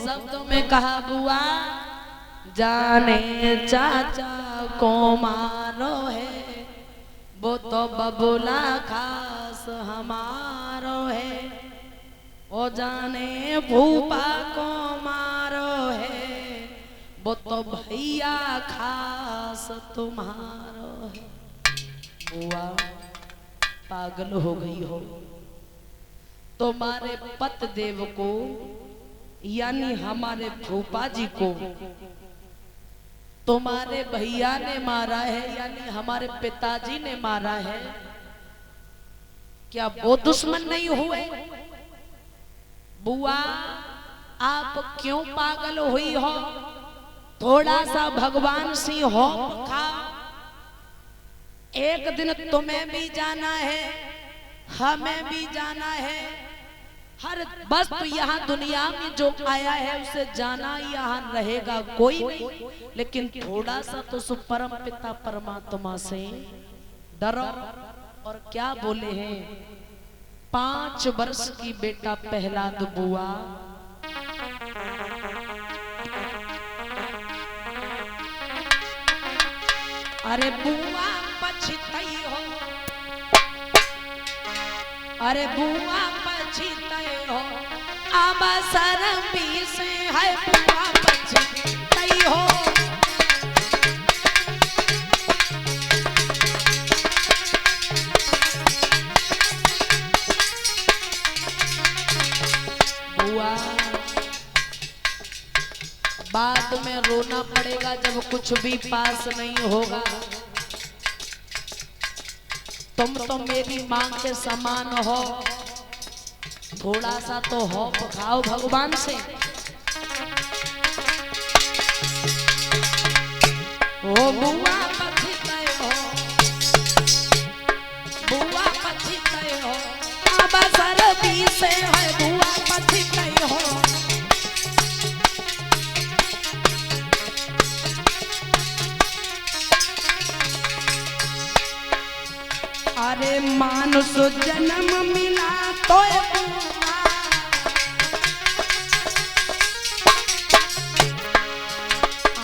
शब्दों में कहा बुआ जाने चाचा को मारो है, वो तो बबुला खास हमारो है। ओ जाने फूफा को मारो है, वो तो भैया खास तुम्हारो है। बुआ पागल हो गई हो, तुम्हारे पत देव को यानी हमारे फूफा जी को तुम्हारे भैया ने मारा है, यानी हमारे पिताजी ने मारा है। क्या वो दुश्मन नहीं हुए? बुआ आप क्यों पागल हुई हो? थोड़ा सा भगवान सी हो खाओ। एक दिन तुम्हें भी जाना है, हमें भी जाना है। हर वस्तु यहाँ दुनिया में जो आया है उसे जाना यहाँ रहेगा कोई नहीं, लेकिन थोड़ा सा तो परम पिता परमात्मा से डरो। और क्या बोले हैं? 5 वर्ष की बेटा प्रहलाद बुआ अरे बुआ पछताई हो, अरे बुआ पछताई हो, अब शर्मी से है बुआ पछताई हो। बुआ बाद में रोना पड़ेगा जब कुछ भी पास नहीं होगा। तुम तो मेरी मांग के समान हो, थोड़ा सा तो हो खाओ भगवान से। ओ बुआ पछताए हो, बुआ पछताए हो, अब शर्मी से है बुआ पछताए हो। अरे मानुष जन्म मिला तो बुआ,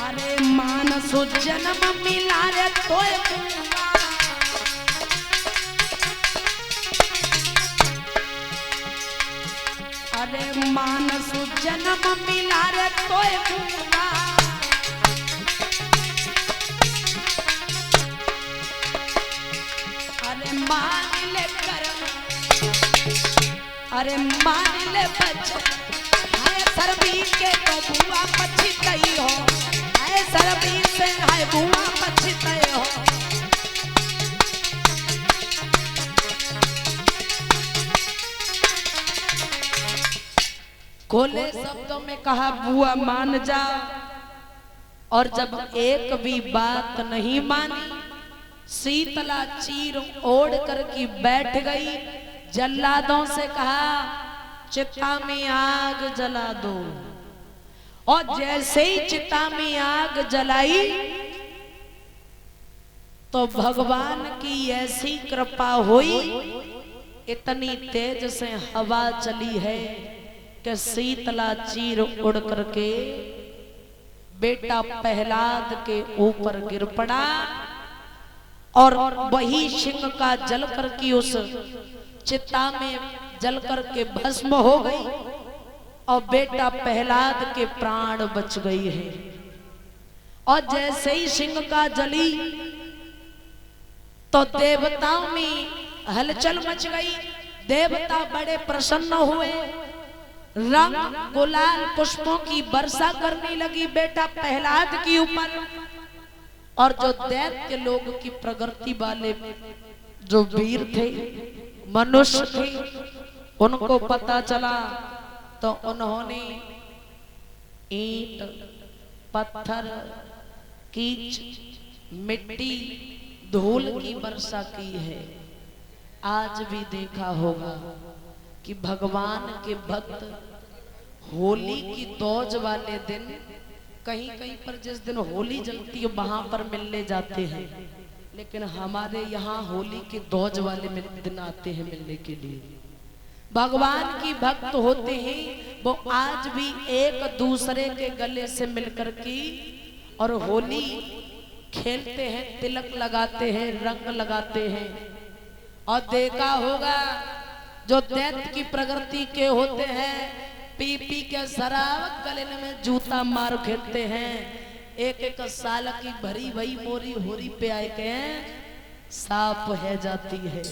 अरे मानुष जन्म मिला रे तो बुआ, अरे मानुष जन्म मिला रे तो बुआ। मान ले करम, अरे मान ले बच्चा, हाय शर्मी के तो बुआ पछताई हो, हाय शर्मी से हाय बुआ पछताई हो। खोले शब्दों में कहा बुआ मान जा, और जब एक भी बात नहीं मानी शीतला चीर ओढ़ कर की बैठ गई। जल्लादों से कहा चिता में आग जला दो, और जैसे ही चिता में आग जलाई तो भगवान की ऐसी कृपा हुई, इतनी तेज से हवा चली है कि शीतला चीर उड़ करके बेटा प्रहलाद के ऊपर गिर पड़ा, और वही सिंह का जल कर की उस चिता में जल कर के भस्म हो गई, और बेटा प्रहलाद के प्राण बच गई है। और जैसे ही सिंह का जली तो देवताओं में हलचल मच गई। देवता बड़े प्रसन्न हुए, रंग गुलाल पुष्पों की वर्षा करने लगी बेटा प्रहलाद के ऊपर। और जो दैत्य लोग की प्रकृति वाले जो वीर थे, मनुष्य थे, उनको पता चला तो उन्होंने ईंट, पत्थर, कीच, मिट्टी, धूल की वर्षा की है। आज भी देखा होगा कि भगवान के भक्त होली की दौज वाले दिन कहीं कहीं पर जिस दिन होली जलती है वहां पर मिलने जाते हैं, लेकिन हमारे यहाँ होली के दौज वाले दिन आते हैं मिलने के लिए। भगवान की भक्त होते हैं वो आज भी एक दूसरे के गले से मिलकर के और होली खेलते हैं, तिलक लगाते हैं, रंग लगाते हैं। और देखा होगा जो दैत्य की प्रकृति के होते हैं पी पी के शराब गले में जूता मार खेलते हैं। एक एक साल की भरी भई मोरी होरी पे आए के साफ है जाती है।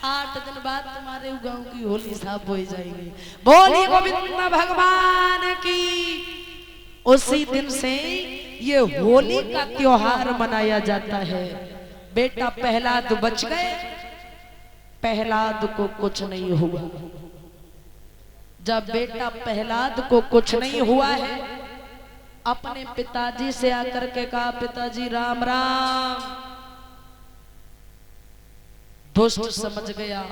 8 दिन बाद तुम्हारे गांव की होली साफ हो जाएगी। बोलिए गोविंद भगवान की। उसी दिन से ये होली का त्योहार मनाया जाता है। बेटा प्रहलाद बच गए, प्रहलाद को कुछ नहीं हुआ। जब बेटा प्रहलाद को कुछ नहीं हुआ है, अपने पिताजी से आकर के कहा, पिताजी राम राम। दुष्ट समझ गया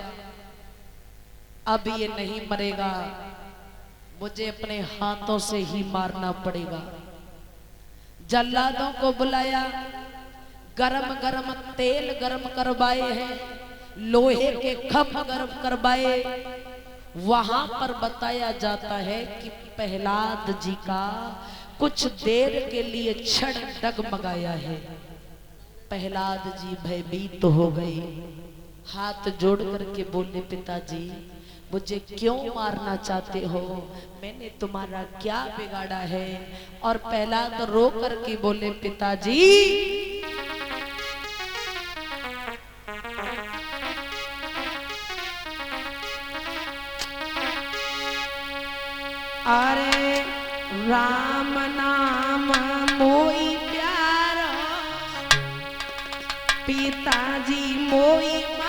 अब ये नहीं मरेगा, मुझे अपने हाथों से ही मारना पड़ेगा। जल्लादों को बुलाया, गरम गरम तेल गरम करवाए हैं, लोहे के खप गरम करवाए। वहां पर बताया जाता है कि प्रहलाद जी का कुछ देर के लिए क्षण डगमगाया है। प्रहलाद जी भयभीत हो गए, हाथ जोड़ करके बोले, पिताजी मुझे क्यों मारना चाहते हो, मैंने तुम्हारा क्या बिगाड़ा है। और प्रहलाद रो करके बोले, पिताजी अरे राम नाम मोई प्यार, पिताजी मोई